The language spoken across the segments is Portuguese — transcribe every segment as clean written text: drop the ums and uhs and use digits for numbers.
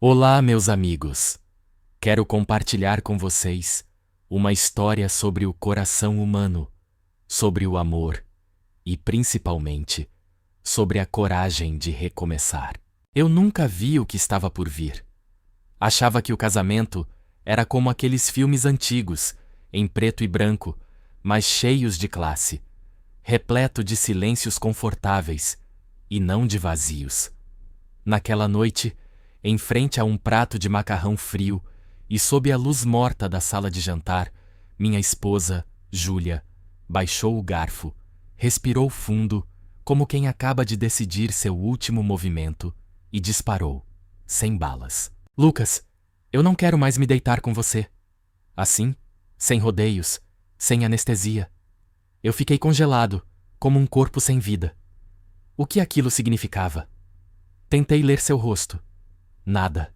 Olá, meus amigos! Quero compartilhar com vocês uma história sobre o coração humano, sobre o amor e, principalmente, sobre a coragem de recomeçar. Eu nunca vi o que estava por vir. Achava que o casamento era como aqueles filmes antigos, em preto e branco, mas cheios de classe, repleto de silêncios confortáveis e não de vazios. Naquela noite, em frente a um prato de macarrão frio e sob a luz morta da sala de jantar, minha esposa, Júlia, baixou o garfo, respirou fundo, como quem acaba de decidir seu último movimento, e disparou, sem balas. Lucas, eu não quero mais me deitar com você. Assim, sem rodeios, sem anestesia. Eu fiquei congelado, como um corpo sem vida. O que aquilo significava? Tentei ler seu rosto. Nada.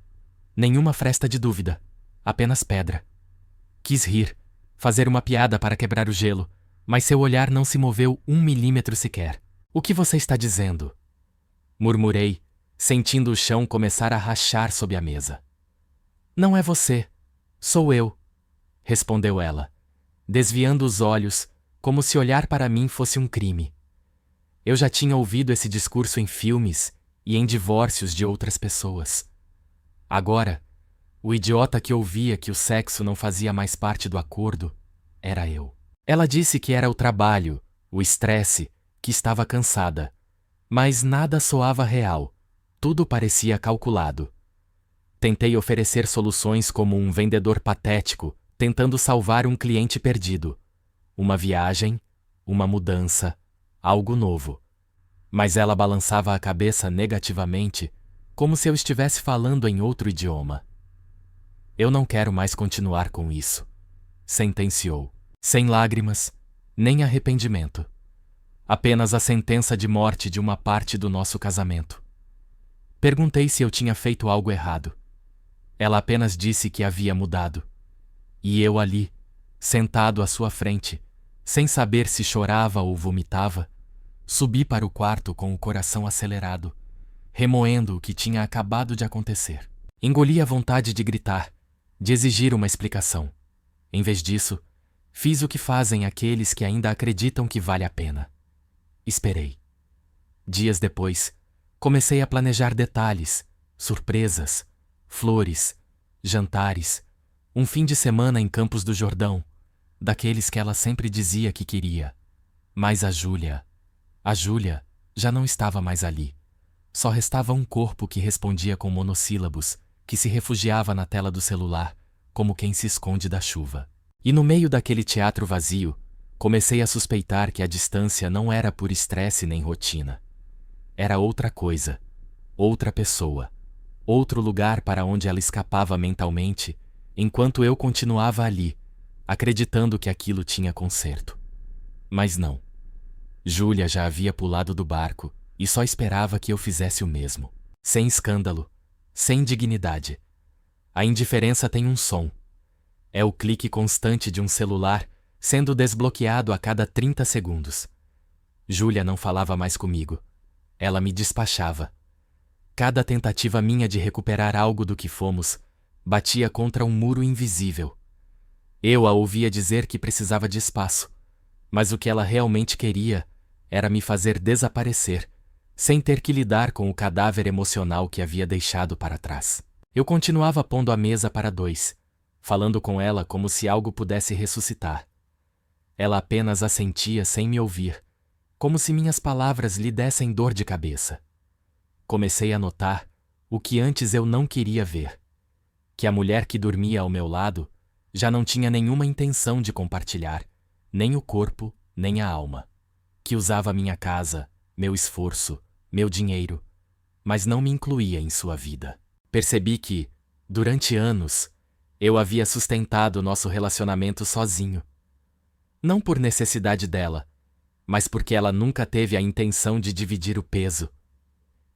Nenhuma fresta de dúvida. Apenas pedra. Quis rir, fazer uma piada para quebrar o gelo, mas seu olhar não se moveu 1 milímetro sequer. O que você está dizendo? Murmurei, sentindo o chão começar a rachar sob a mesa. Não é você. Sou eu, respondeu ela, desviando os olhos, como se olhar para mim fosse um crime. Eu já tinha ouvido esse discurso em filmes e em divórcios de outras pessoas. Agora, o idiota que ouvia que o sexo não fazia mais parte do acordo era eu. Ela disse que era o trabalho, o estresse, que estava cansada. Mas nada soava real. Tudo parecia calculado. Tentei oferecer soluções como um vendedor patético, tentando salvar um cliente perdido. Uma viagem, uma mudança, algo novo. Mas ela balançava a cabeça negativamente, como se eu estivesse falando em outro idioma. Eu não quero mais continuar com isso, sentenciou, sem lágrimas, nem arrependimento. Apenas a sentença de morte de uma parte do nosso casamento. Perguntei se eu tinha feito algo errado. Ela apenas disse que havia mudado. E eu ali, sentado à sua frente, sem saber se chorava ou vomitava, subi para o quarto com o coração acelerado, remoendo o que tinha acabado de acontecer. Engoli a vontade de gritar, de exigir uma explicação. Em vez disso, fiz o que fazem aqueles que ainda acreditam que vale a pena. Esperei. Dias depois, comecei a planejar detalhes, surpresas, flores, jantares, um fim de semana em Campos do Jordão, daqueles que ela sempre dizia que queria. Mas a Júlia já não estava mais ali. Só restava um corpo que respondia com monossílabos, que se refugiava na tela do celular, como quem se esconde da chuva. E no meio daquele teatro vazio, comecei a suspeitar que a distância não era por estresse nem rotina. Era outra coisa, outra pessoa, outro lugar para onde ela escapava mentalmente, enquanto eu continuava ali, acreditando que aquilo tinha conserto. Mas não. Júlia já havia pulado do barco e só esperava que eu fizesse o mesmo. Sem escândalo, sem dignidade. A indiferença tem um som. É o clique constante de um celular sendo desbloqueado a cada 30 segundos. Júlia não falava mais comigo. Ela me despachava. Cada tentativa minha de recuperar algo do que fomos batia contra um muro invisível. Eu a ouvia dizer que precisava de espaço, mas o que ela realmente queria era me fazer desaparecer, sem ter que lidar com o cadáver emocional que havia deixado para trás. Eu continuava pondo a mesa para dois, falando com ela como se algo pudesse ressuscitar. Ela apenas assentia sem me ouvir, como se minhas palavras lhe dessem dor de cabeça. Comecei a notar o que antes eu não queria ver, que a mulher que dormia ao meu lado já não tinha nenhuma intenção de compartilhar, nem o corpo, nem a alma. Que usava minha casa, meu esforço, meu dinheiro, mas não me incluía em sua vida. Percebi que, durante anos, eu havia sustentado nosso relacionamento sozinho. Não por necessidade dela, mas porque ela nunca teve a intenção de dividir o peso.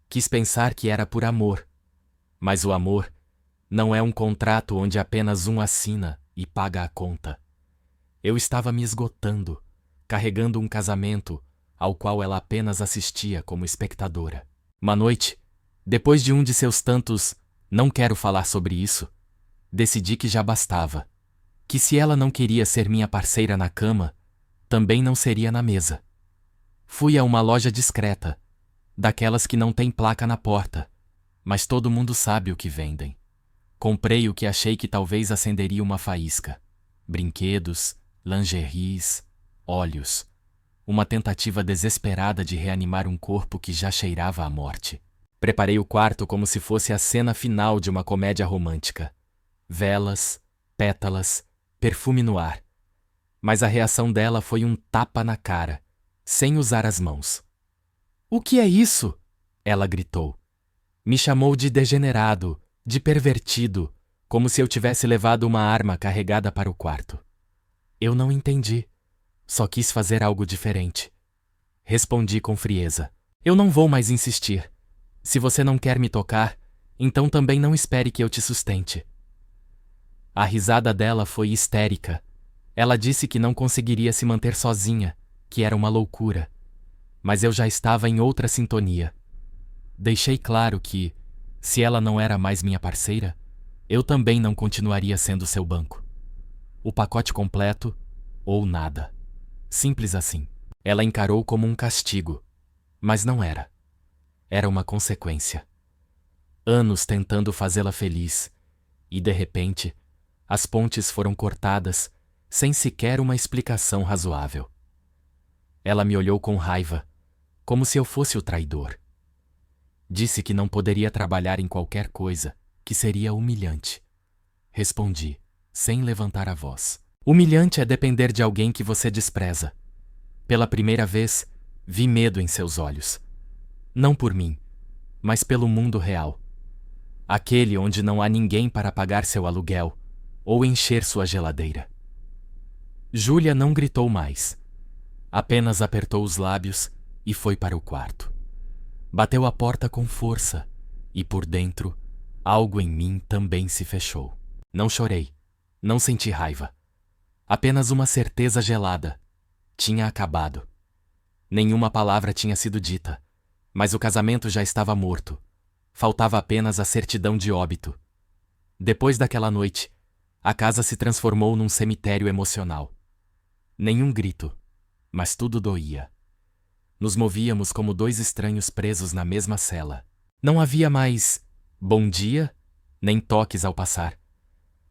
Quis pensar que era por amor, mas o amor não é um contrato onde apenas um assina e paga a conta. Eu estava me esgotando, carregando um casamento ao qual ela apenas assistia como espectadora. Uma noite, depois de um de seus tantos Não quero falar sobre isso. Decidi que já bastava. Que se ela não queria ser minha parceira na cama, também não seria na mesa. Fui a uma loja discreta, daquelas que não tem placa na porta, mas todo mundo sabe o que vendem. Comprei o que achei que talvez acenderia uma faísca. Brinquedos, lingeries, óleos. Uma tentativa desesperada de reanimar um corpo que já cheirava à morte. Preparei o quarto como se fosse a cena final de uma comédia romântica. Velas, pétalas, perfume no ar. Mas a reação dela foi um tapa na cara, sem usar as mãos. "O que é isso?" ela gritou. Me chamou de degenerado, de pervertido, como se eu tivesse levado uma arma carregada para o quarto. Eu não entendi. Só quis fazer algo diferente. Respondi com frieza. "Eu não vou mais insistir. Se você não quer me tocar, então também não espere que eu te sustente." A risada dela foi histérica. Ela disse que não conseguiria se manter sozinha, que era uma loucura. Mas eu já estava em outra sintonia. Deixei claro que, se ela não era mais minha parceira, eu também não continuaria sendo seu banco. O pacote completo ou nada. Simples assim. Ela encarou como um castigo, mas não era. Era uma consequência. Anos tentando fazê-la feliz, e de repente, as pontes foram cortadas, sem sequer uma explicação razoável. Ela me olhou com raiva, como se eu fosse o traidor. Disse que não poderia trabalhar em qualquer coisa, que seria humilhante. Respondi, sem levantar a voz. Humilhante é depender de alguém que você despreza. Pela primeira vez, vi medo em seus olhos. Não por mim, mas pelo mundo real. Aquele onde não há ninguém para pagar seu aluguel ou encher sua geladeira. Júlia não gritou mais. Apenas apertou os lábios e foi para o quarto. Bateu a porta com força e, por dentro, algo em mim também se fechou. Não chorei, não senti raiva. Apenas uma certeza gelada. Tinha acabado. Nenhuma palavra tinha sido dita, mas o casamento já estava morto. Faltava apenas a certidão de óbito. Depois daquela noite, a casa se transformou num cemitério emocional. Nenhum grito, mas tudo doía. Nos movíamos como dois estranhos presos na mesma cela. Não havia mais bom dia, nem toques ao passar.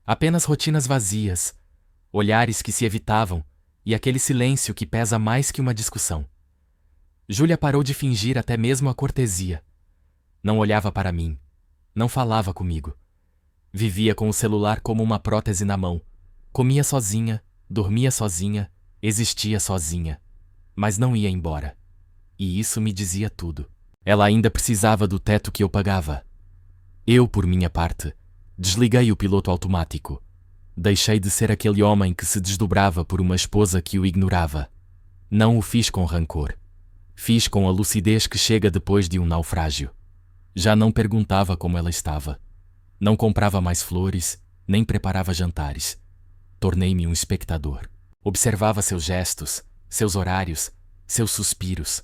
Apenas rotinas vazias, olhares que se evitavam e aquele silêncio que pesa mais que uma discussão. Júlia parou de fingir até mesmo a cortesia. Não olhava para mim, não falava comigo. Vivia com o celular como uma prótese na mão. Comia sozinha, dormia sozinha, existia sozinha. Mas não ia embora. E isso me dizia tudo. Ela ainda precisava do teto que eu pagava. Eu, por minha parte, desliguei o piloto automático. Deixei de ser aquele homem que se desdobrava por uma esposa que o ignorava. Não o fiz com rancor. Fiz com a lucidez que chega depois de um naufrágio. Já não perguntava como ela estava. Não comprava mais flores, nem preparava jantares. Tornei-me um espectador. Observava seus gestos, seus horários, seus suspiros.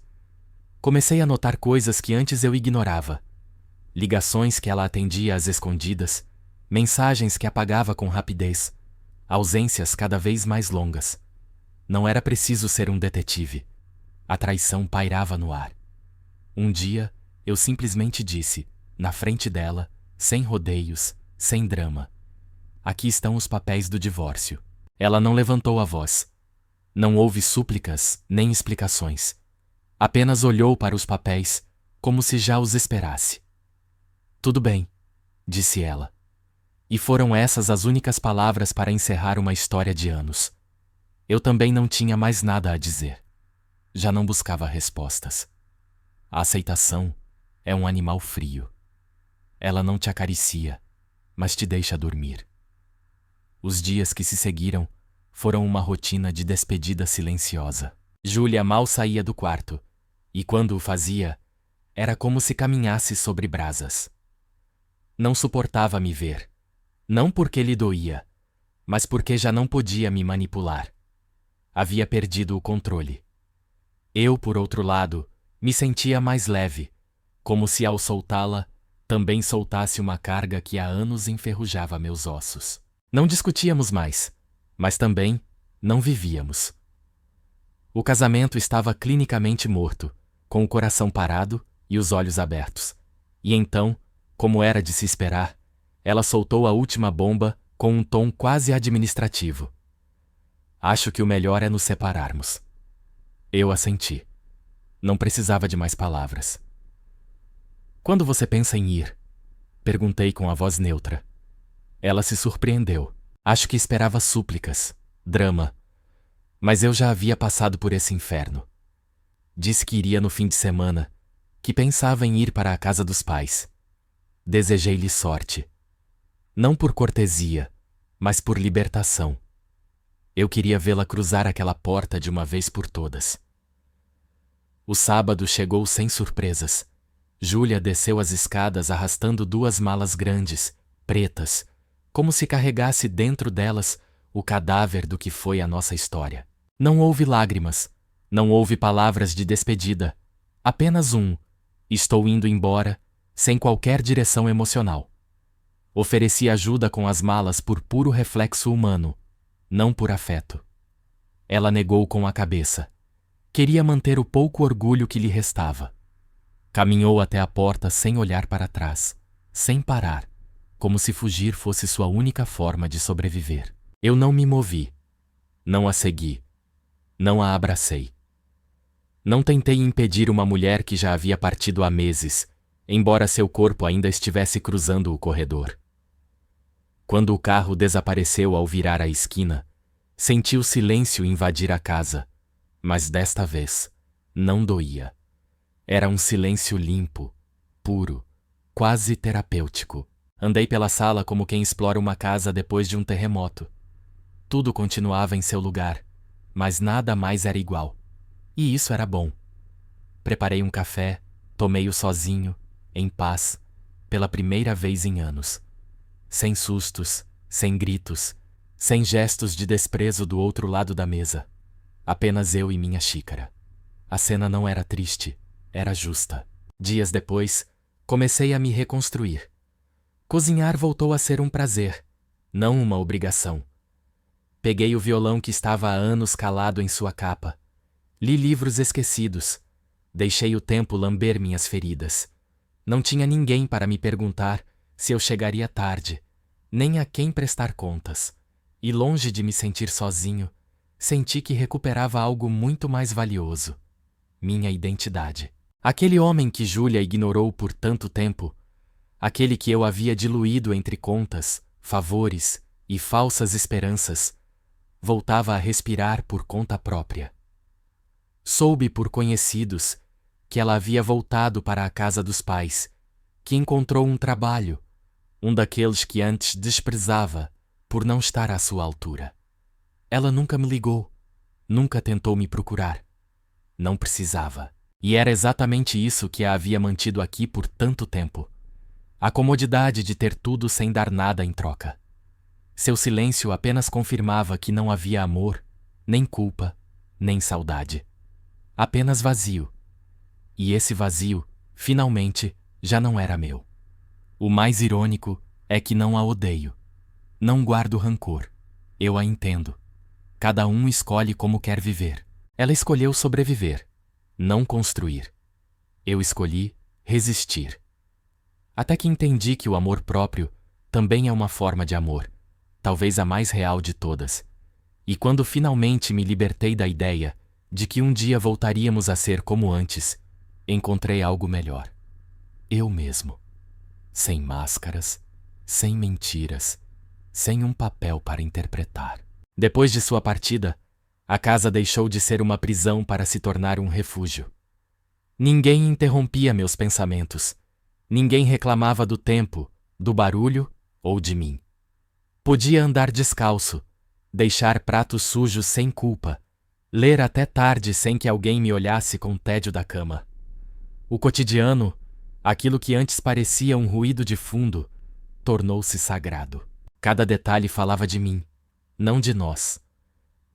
Comecei a notar coisas que antes eu ignorava. Ligações que ela atendia às escondidas, mensagens que apagava com rapidez, ausências cada vez mais longas. Não era preciso ser um detetive. A traição pairava no ar. Um dia, eu simplesmente disse, na frente dela, sem rodeios, sem drama: "Aqui estão os papéis do divórcio." Ela não levantou a voz. Não houve súplicas, nem explicações. Apenas olhou para os papéis, como se já os esperasse. "Tudo bem", disse ela. E foram essas as únicas palavras para encerrar uma história de anos. Eu também não tinha mais nada a dizer. Já não buscava respostas. A aceitação é um animal frio. Ela não te acaricia, mas te deixa dormir. Os dias que se seguiram foram uma rotina de despedida silenciosa. Júlia mal saía do quarto, e quando o fazia, era como se caminhasse sobre brasas. Não suportava me ver, não porque lhe doía, mas porque já não podia me manipular. Havia perdido o controle. Eu, por outro lado, me sentia mais leve, como se ao soltá-la, também soltasse uma carga que há anos enferrujava meus ossos. Não discutíamos mais, mas também não vivíamos. O casamento estava clinicamente morto, com o coração parado e os olhos abertos. E então, como era de se esperar, ela soltou a última bomba com um tom quase administrativo. Acho que o melhor é nos separarmos. Eu assenti. Não precisava de mais palavras. Quando você pensa em ir? Perguntei com a voz neutra. Ela se surpreendeu. Acho que esperava súplicas, drama. Mas eu já havia passado por esse inferno. Disse que iria no fim de semana, que pensava em ir para a casa dos pais. Desejei-lhe sorte. Não por cortesia, mas por libertação. Eu queria vê-la cruzar aquela porta de uma vez por todas. O sábado chegou sem surpresas. Júlia desceu as escadas arrastando 2 malas grandes, pretas, como se carregasse dentro delas o cadáver do que foi a nossa história. Não houve lágrimas, não houve palavras de despedida, apenas estou indo embora, sem qualquer direção emocional. Ofereci ajuda com as malas por puro reflexo humano, não por afeto. Ela negou com a cabeça. Queria manter o pouco orgulho que lhe restava. Caminhou até a porta sem olhar para trás, sem parar, como se fugir fosse sua única forma de sobreviver. Eu não me movi. Não a segui. Não a abracei. Não tentei impedir uma mulher que já havia partido há meses, embora seu corpo ainda estivesse cruzando o corredor. Quando o carro desapareceu ao virar a esquina, senti o silêncio invadir a casa, mas desta vez não doía. Era um silêncio limpo, puro, quase terapêutico. Andei pela sala como quem explora uma casa depois de um terremoto. Tudo continuava em seu lugar, mas nada mais era igual. E isso era bom. Preparei um café, tomei-o sozinho, em paz, pela primeira vez em anos. Sem sustos, sem gritos, sem gestos de desprezo do outro lado da mesa. Apenas eu e minha xícara. A cena não era triste, era justa. Dias depois, comecei a me reconstruir. Cozinhar voltou a ser um prazer, não uma obrigação. Peguei o violão que estava há anos calado em sua capa. Li livros esquecidos. Deixei o tempo lamber minhas feridas. Não tinha ninguém para me perguntar se eu chegaria tarde, nem a quem prestar contas. E longe de me sentir sozinho, senti que recuperava algo muito mais valioso: minha identidade. Aquele homem que Júlia ignorou por tanto tempo, aquele que eu havia diluído entre contas, favores e falsas esperanças, voltava a respirar por conta própria. Soube por conhecidos que ela havia voltado para a casa dos pais, que encontrou um trabalho, um daqueles que antes desprezava por não estar à sua altura. Ela nunca me ligou, nunca tentou me procurar. Não precisava. E era exatamente isso que a havia mantido aqui por tanto tempo. A comodidade de ter tudo sem dar nada em troca. Seu silêncio apenas confirmava que não havia amor, nem culpa, nem saudade. Apenas vazio. E esse vazio, finalmente, já não era meu. O mais irônico é que não a odeio. Não guardo rancor. Eu a entendo. Cada um escolhe como quer viver. Ela escolheu sobreviver, não construir. Eu escolhi resistir. Até que entendi que o amor próprio também é uma forma de amor, talvez a mais real de todas. E quando finalmente me libertei da ideia de que um dia voltaríamos a ser como antes, encontrei algo melhor. Eu mesmo. Sem máscaras, sem mentiras, sem um papel para interpretar. Depois de sua partida, a casa deixou de ser uma prisão para se tornar um refúgio. Ninguém interrompia meus pensamentos. Ninguém reclamava do tempo, do barulho ou de mim. Podia andar descalço, deixar pratos sujos sem culpa, ler até tarde sem que alguém me olhasse com tédio da cama. O cotidiano, aquilo que antes parecia um ruído de fundo, tornou-se sagrado. Cada detalhe falava de mim, não de nós.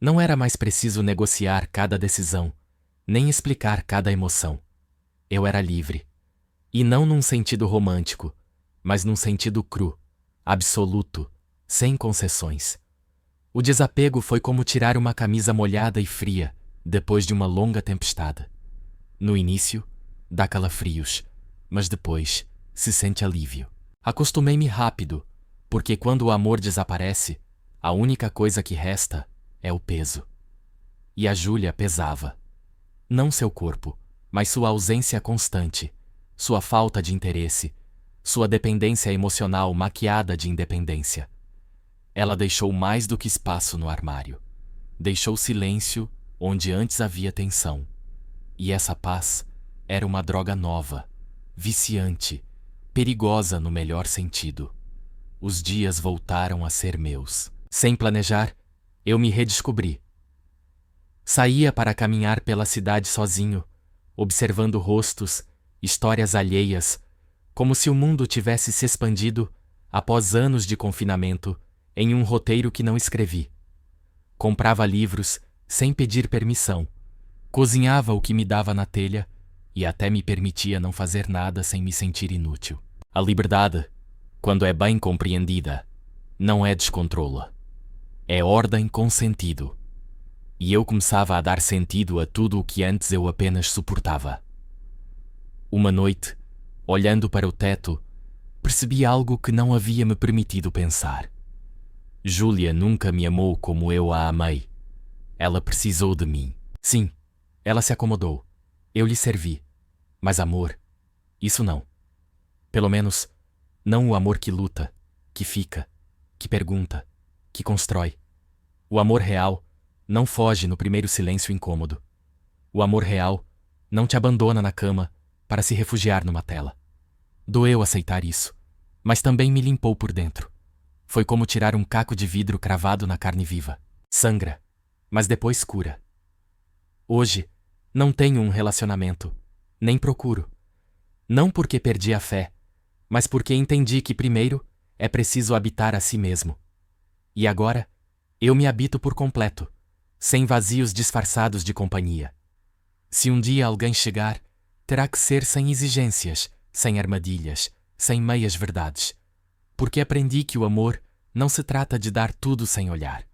Não era mais preciso negociar cada decisão, nem explicar cada emoção. Eu era livre. E não num sentido romântico, mas num sentido cru, absoluto, sem concessões. O desapego foi como tirar uma camisa molhada e fria depois de uma longa tempestade. No início, dá calafrios, mas depois se sente alívio. Acostumei-me rápido, porque quando o amor desaparece, a única coisa que resta é o peso. E a Júlia pesava. Não seu corpo, mas sua ausência constante, sua falta de interesse, sua dependência emocional maquiada de independência. Ela deixou mais do que espaço no armário. Deixou silêncio onde antes havia tensão. E essa paz era uma droga nova, viciante, perigosa no melhor sentido. Os dias voltaram a ser meus. Sem planejar, eu me redescobri. Saía para caminhar pela cidade sozinho, observando rostos, histórias alheias, como se o mundo tivesse se expandido, após anos de confinamento, em um roteiro que não escrevi. Comprava livros sem pedir permissão, cozinhava o que me dava na telha e até me permitia não fazer nada sem me sentir inútil. A liberdade, quando é bem compreendida, não é descontrole. É ordem com sentido. E eu começava a dar sentido a tudo o que antes eu apenas suportava. Uma noite, olhando para o teto, percebi algo que não havia me permitido pensar. Júlia nunca me amou como eu a amei. Ela precisou de mim. Sim, ela se acomodou. Eu lhe servi. Mas amor, isso não. Pelo menos, não o amor que luta, que fica, que pergunta, que constrói. O amor real não foge no primeiro silêncio incômodo. O amor real não te abandona na cama para se refugiar numa tela. Doeu aceitar isso, mas também me limpou por dentro. Foi como tirar um caco de vidro cravado na carne viva. Sangra, mas depois cura. Hoje, não tenho um relacionamento, nem procuro. Não porque perdi a fé, mas porque entendi que primeiro é preciso habitar a si mesmo. E agora, eu me habito por completo, sem vazios disfarçados de companhia. Se um dia alguém chegar, terá que ser sem exigências, sem armadilhas, sem meias verdades. Porque aprendi que o amor não se trata de dar tudo sem olhar,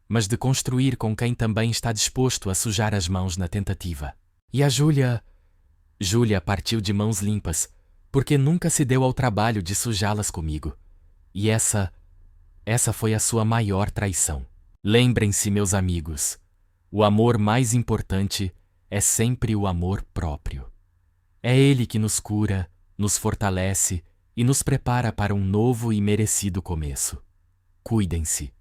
mas de construir com quem também está disposto a sujar as mãos na tentativa. E a Júlia partiu de mãos limpas, porque nunca se deu ao trabalho de sujá-las comigo. E essa foi a sua maior traição. Lembrem-se, meus amigos, o amor mais importante é sempre o amor próprio. É ele que nos cura, nos fortalece e nos prepara para um novo e merecido começo. Cuidem-se.